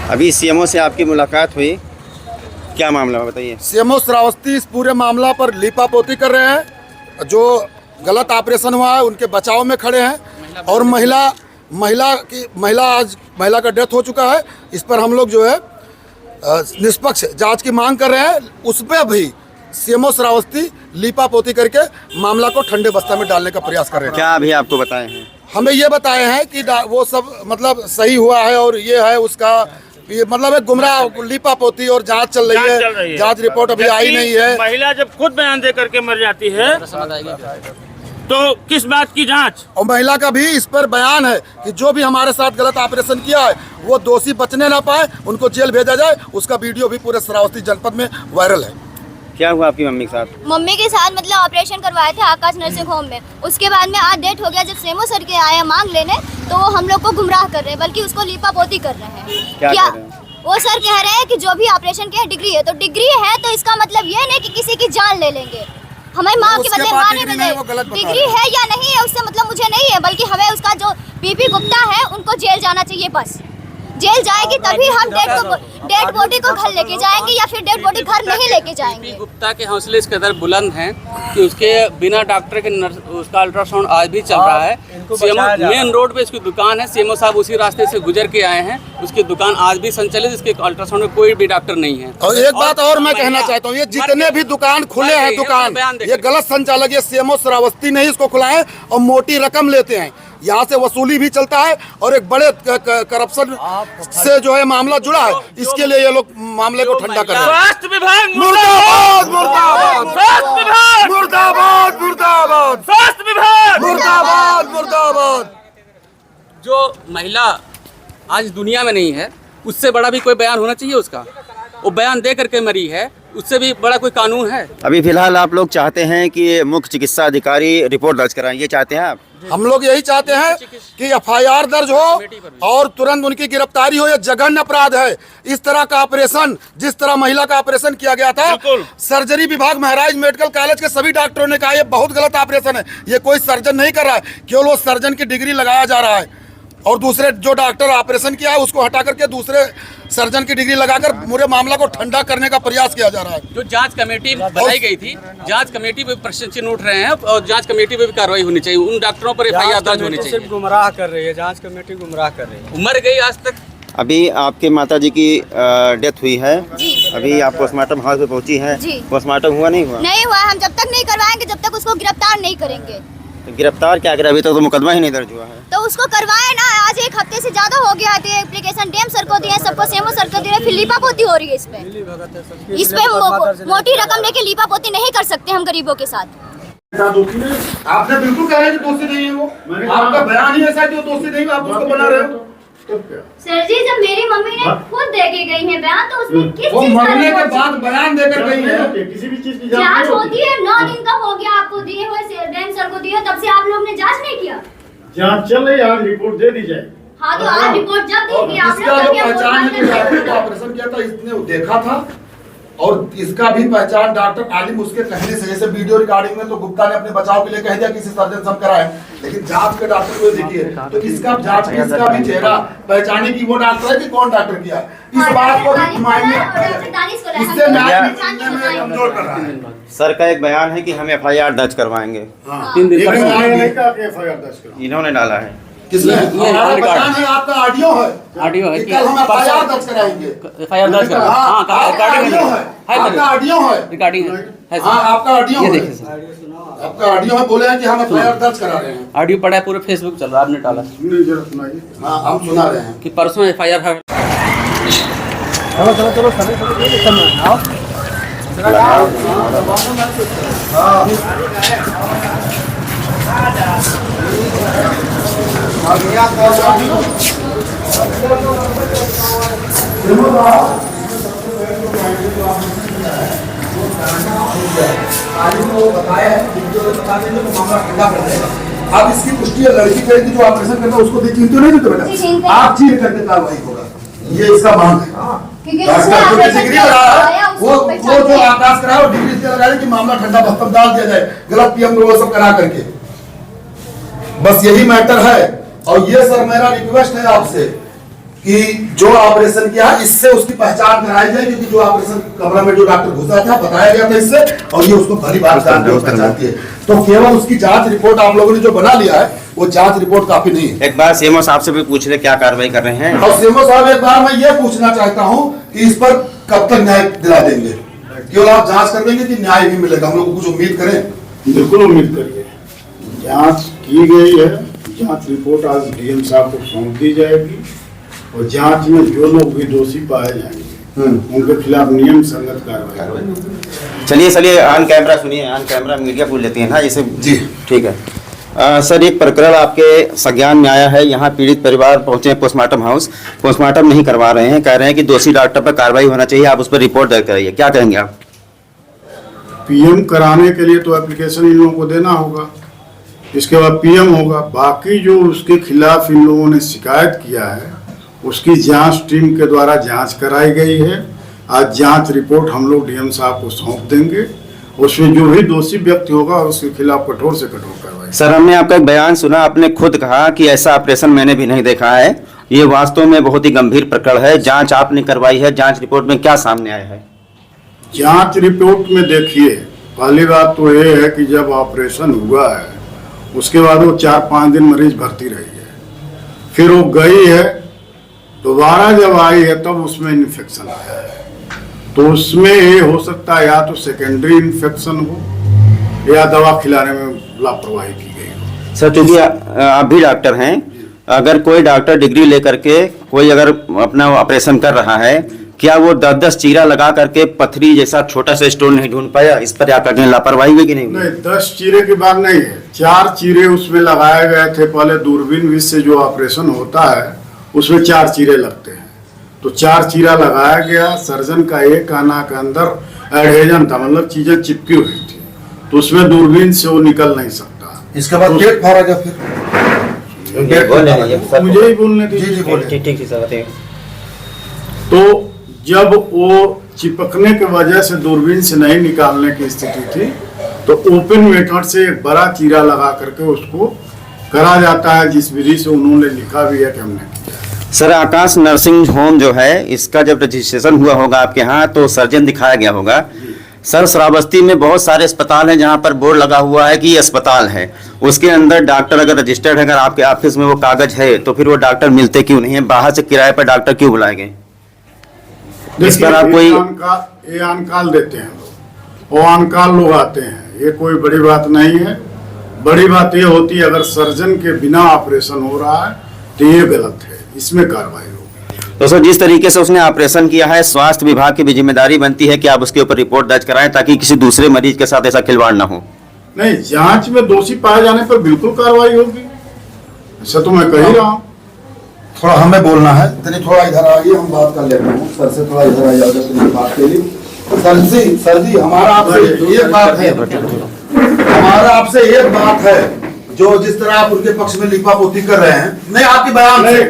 अभी सीएमओ से आपकी मुलाकात हुई, क्या मामला है बताइए। सीएमओ श्रावस्ती इस पूरे मामला पर लीपापोती कर रहे हैं। जो गलत ऑपरेशन हुआ है उनके बचाव में खड़े हैं और महिला का डेथ हो चुका है। इस पर हम लोग जो है निष्पक्ष जांच की मांग कर रहे हैं। उसमें भी सीएमओ श्रावस्ती लीपापोती करके मामला को ठंडे बस्ता में डालने का प्रयास कर रहे हैं। क्या अभी आपको बताए हैं? हमें ये बताए हैं कि वो सब मतलब सही हुआ है और ये है उसका ये मतलब एक गुमराह लीपापोती और जांच चल रही है। जांच रिपोर्ट अभी आई नहीं है। महिला जब खुद बयान दे करके मर जाती है तो किस बात की जांच? और महिला का भी इस पर बयान है कि जो भी हमारे साथ गलत ऑपरेशन किया है वो दोषी बचने ना पाए, उनको जेल भेजा जाए। उसका वीडियो भी पूरे श्रावस्ती जनपद में वायरल है। क्या हुआ आपकी मम्मी के साथ? मम्मी के साथ मतलब ऑपरेशन करवाए थे आकाश नर्सिंग होम में। उसके बाद में आज डेट हो गया। जब सीएमओ सर के आए मांग लेने तो वो हम लोग को गुमराह कर रहे हैं, बल्कि उसको लीपापोती कर रहे हैं। क्या कर रहे हैं? वो सर कह रहे हैं कि जो भी ऑपरेशन किया डिग्री है, तो डिग्री है तो इसका मतलब ये नहीं कि किसी की जान ले लेंगे। हमें माँ के बदले मारने बदले डिग्री है या नहीं है उससे मतलब मुझे नहीं है, बल्कि हमें उसका जो पीपी गुप्ता है उनको जेल जाना चाहिए। बस जेल जाएगी तभी हम डेड बॉडी को घर लेके जाएंगे, या फिर डेड बॉडी घर नहीं लेके जाएंगे। गुप्ता के हौसले इस कदर बुलंद हैं कि उसके बिना डॉक्टर के उसका अल्ट्रासाउंड आज भी चल रहा है। सीएमओ मेन रोड पे उसकी दुकान है। सीएमओ साहब उसी रास्ते से गुजर के आए हैं। उसकी दुकान आज भी संचालित, इसके अल्ट्रासाउंड में कोई भी डॉक्टर नहीं है। और एक बात और मैं कहना चाहता हूँ, ये जितने भी दुकान खुले हैं दुकान, ये गलत संचालक ये सीएमओ श्रावस्ती नहीं इसको खुलाए और मोटी रकम लेते हैं। यहाँ से वसूली भी चलता है और एक बड़े करप्शन से जो है मामला जुड़ा है। इसके लिए ये लोग मामले को ठंडा कर रहे हैं। स्वास्थ्य विभाग मुर्दाबाद मुर्दाबाद स्वास्थ्य विभाग मुर्दाबाद मुर्दाबाद स्वास्थ्य विभाग मुर्दाबाद मुर्दाबाद। जो महिला आज दुनिया में नहीं है, उससे बड़ा भी कोई बयान होना चाहिए उसका। वो बयान दे करके मरी है, उससे भी बड़ा कोई कानून है? अभी फिलहाल आप लोग चाहते हैं कि मुख्य चिकित्सा अधिकारी रिपोर्ट दर्ज कराएं, ये चाहते हैं आप? हम लोग यही चाहते हैं कि एफआईआर दर्ज हो और तुरंत उनकी गिरफ्तारी हो। यह जघन्य अपराध है। इस तरह का ऑपरेशन, जिस तरह महिला का ऑपरेशन किया गया था, सर्जरी विभाग महराज मेडिकल कॉलेज के सभी डॉक्टरों ने कहा यह बहुत गलत ऑपरेशन है। ये कोई सर्जन नहीं कर रहा है, केवल वो सर्जन की डिग्री लगाया जा रहा है और दूसरे जो डॉक्टर ऑपरेशन किया है उसको हटा करके दूसरे सर्जन की डिग्री लगाकर पूरे मामला को ठंडा करने का प्रयास किया जा रहा है। जो जांच कमेटी बनाई गई थी, जांच कमेटी पे प्रश्न चिन्ह उठ रहे हैं और जांच कमेटी पे भी कार्रवाई होनी चाहिए। उन डॉक्टरों पर एफआईआर दर्ज होनी चाहिए। सिर्फ गुमराह कर रही है, जांच कमेटी गुमराह कर रही है। मर गई आज तक। अभी आपके माताजी की डेथ हुई है, अभी आप पोस्टमार्टम हाउस पे पहुंची है। पोस्टमार्टम हुआ नहीं हुआ? नहीं हुआ। हम जब तक नहीं करवाएंगे जब तक उसको गिरफ्तार नहीं करेंगे। तो गिरफ्तार क्या करें? अभी तक तो मुकदमा ही नहीं दर्ज हुआ है। तो उसको करवाए ना। आज एक हफ्ते से ज्यादा हो गया है। एप्लीकेशन डीएम सर को दिया, सबको सीएमओ सर को दिया, फिर लीपापोती हो रही है इस पे मोटी रकम लेके लीपापोती नहीं कर सकते हम गरीबों के साथ। आपने बिल्कुल कह रहे हैं कि दोषी नहीं है वो। आपका बयान ही ऐसा है कि वो दोषी नहीं है, आप उसको बना रहे हो। सर जी, जब मेरी मम्मी ने खुद दे के गई है बयान, तो उसमें किस वो चीज मरने के बाद बयान देकर गई है। किसी भी चीज की जांच होती है। 9 दिन का हो गया आपको दिए हुए, डीएम सर को दिए, तब से आप लोग ने जांच नहीं किया। जांच चल रही है, आज रिपोर्ट दे दी जाए। हाँ, तो आज रिपोर्ट जब देगी आप इसका जो पहचान है, डॉक्टर को ऑपरेशन किया था इसने देखा था और इसका भी पहचान डॉक्टर आलिम उसके कहने से, जैसे वीडियो रिकॉर्डिंग में तो गुप्ता ने अपने बचाव के लिए कह दिया किसी सर्जन से हम कराए, लेकिन जांच के डॉक्टर को देखिए तो इसका जांच में इसका भी चेहरा पहचाने की वो डॉक्टर है कि कौन डॉक्टर किया। इस बात को मायने इससे कमजोर कर रहा है। सर का एक बयान है कि हम एफआईआर दर्ज करवाएंगे। 3 दिन इन्होंने डाला है। किसने? हमारा बयान है, आपका ऑडियो है। ऑडियो है कि कल हम एफआईआर दर्ज कराएंगे। एफआईआर दर्ज करा। हाँ, आपका ऑडियो है। आपका ऑडियो है। रिकॉर्डिंग है। हाँ, आपका ऑडियो ये है। देखिए सर, आपका ऑडियो है, बोले हैं कि हम एफआईआर दर्ज करा रहे हैं। ऑडियो पड़ा है, पूरे फेसबुक चल रहा है, आपने डाला हाँ, हम सुना रहे हैं कि परसों एफआईआर है। अब इसकी पुष्टि लड़की करेगी जो ऑपरेशन करता है उसको चिंता नहीं देते बेटा, आप चीज करके कार्रवाई होगा। ये इसका मांग है। डिग्री लगाया वो जो आकाश कराया वो डिग्री से लगाया कि मामला ठंडा बस्ता डाल दिया जाए, गलत पीएम वो सब करा करके। बस यही मैटर है। और ये सर मेरा रिक्वेस्ट है आपसे कि जो ऑपरेशन किया इससे उसकी पहचान कराई जाए, क्योंकि जो ऑपरेशन कमरा में जो डॉक्टर घुसा था बताया गया था इससे, और ये उसको भली बात पहचानती है। तो केवल उसकी जांच रिपोर्ट आप लोगों ने जो बना लिया है वो जांच रिपोर्ट काफी नहीं है। एक बार सीएमओ साहब से भी पूछ ले क्या कार्रवाई कर रहे हैं। और सीएमओ साहब एक बार मैं ये पूछना चाहता हूँ कि इस पर कब तक न्याय दिला देंगे? केवल आप जांच कर देंगे कि न्याय भी मिलेगा? हम लोग को कुछ उम्मीद करें। बिल्कुल उम्मीद करिए, जांच की गई है, जांच रिपोर्ट आज डीएम साहब को सौंप दी जाएगी और जांच में जो लोग भी दोषी पाए जाएंगे उनके खिलाफ नियम संगत कार्रवाई। चलिए ऑन कैमरा सुनिए, ऑन कैमरा मीडिया पूछ लेती है ना जैसे जी ठीक है। सर एक प्रकरण आपके संज्ञान में आया है, यहाँ पीड़ित परिवार पहुंचे हैं पोस्टमार्टम हाउस, पोस्टमार्टम नहीं करवा रहे हैं, कह रहे हैं कि दोषी डॉक्टर पर कार्रवाई होना चाहिए, आप उस पर रिपोर्ट दर्ज कराइए, क्या कहेंगे आप? पीएम कराने के लिए तो एप्लीकेशन इन लोगों को देना होगा, इसके बाद पीएम होगा। बाकी जो उसके खिलाफ इन लोगों ने शिकायत किया है उसकी जांच टीम के द्वारा जांच कराई गई है। आज जांच रिपोर्ट हम लोग डीएम साहब को सौंप देंगे, उसमें जो भी दोषी व्यक्ति होगा उसके खिलाफ कठोर से कठोर कार्रवाई। सर हमने आपका एक बयान सुना, आपने खुद कहा कि ऐसा ऑपरेशन मैंने भी नहीं देखा है, ये वास्तव में बहुत ही गंभीर प्रकरण है, जांच आपने करवाई है, जांच रिपोर्ट में क्या सामने आया है? जांच रिपोर्ट में देखिए, पहली बात तो ये है कि जब ऑपरेशन हुआ है उसके बाद वो 4-5 दिन मरीज भर्ती रही है, फिर वो गई है, दोबारा जब आई है तब उसमें इन्फेक्शन आया है। तो उसमें ये हो सकता है या तो सेकेंडरी इन्फेक्शन हो या दवा खिलाने में लापरवाही की गई हो। सर चूंकि आप भी डॉक्टर हैं, अगर कोई डॉक्टर डिग्री लेकर के कोई अगर अपना ऑपरेशन कर रहा है, क्या वो 10-10 चीरा लगा करके पथरी जैसा छोटा सा स्टोन नहीं ढूंढ पाया? इस पर आप कहें लापरवाही हुई कि नहीं? नहीं, 10 चीरे की बात नहीं है, 4 चीरे उसमें लगाए गए थे। पहले दूरबीन विधि से जो ऑपरेशन होता है उसमें 4 चीरे लगते हैं, तो 4 चीरा लगाया गया। सर्जन का एक आना के अंदर एडहेजन था, मतलब चीजें चिपकी हुई थी, तो उसमें दूरबीन से वो निकल नहीं सकता। इसके बाद पेट फाड़ा गया, फिर मुझे ही बोलने दीजिए। ठीक सर बताइए। तो जब वो चिपकने की वजह से दूरबीन से नहीं निकालने की स्थिति थी तो ओपन मेथड से एक बड़ा चीरा लगा करके उसको करा जाता है, जिस विधि से उन्होंने लिखा भी है कि हमने किया। सर आकाश नर्सिंग होम जो है इसका जब रजिस्ट्रेशन हुआ होगा आपके यहाँ तो सर्जन दिखाया गया होगा। सर श्रावस्ती में बहुत सारे अस्पताल हैं जहाँ पर बोर्ड लगा हुआ है कि ये अस्पताल है, उसके अंदर डॉक्टर अगर रजिस्टर्ड है, अगर आपके ऑफिस में वो कागज है तो फिर वो डॉक्टर मिलते क्यों नहीं है? बाहर से किराए पर डॉक्टर क्यों बुलाए गए? इस पर आप कोई ये अनकाल देते हैं लोग, वो अनकाल लोग आते हैं, ये कोई बड़ी बात नहीं है। बड़ी बात ये होती है अगर सर्जन के बिना ऑपरेशन हो रहा है तो ये गलत है, इसमें कार्रवाई होगी। तो सर जिस तरीके से उसने ऑपरेशन किया है, स्वास्थ्य विभाग की भी जिम्मेदारी बनती है कि आप उसके ऊपर रिपोर्ट दर्ज कराएं ताकि किसी दूसरे मरीज के साथ ऐसा खिलवाड़ ना हो। नहीं, जांच में दोषी पाए जाने पर बिल्कुल कार्रवाई होगी, ऐसा तो मैं कह ही रहा हूँ। थोड़ा हमें बोलना है, तनी थोड़ा इधर आइए, हम बात कर लेते हैं। सर से थोड़ा इधर आइए, तनी बात के लिए। सर जी हमारा आपसे एक बात है, हमारा आपसे एक बात है, जो जिस तरह आप उनके पक्ष में लिखा पोती कर रहे हैं, नहीं आपके बयान से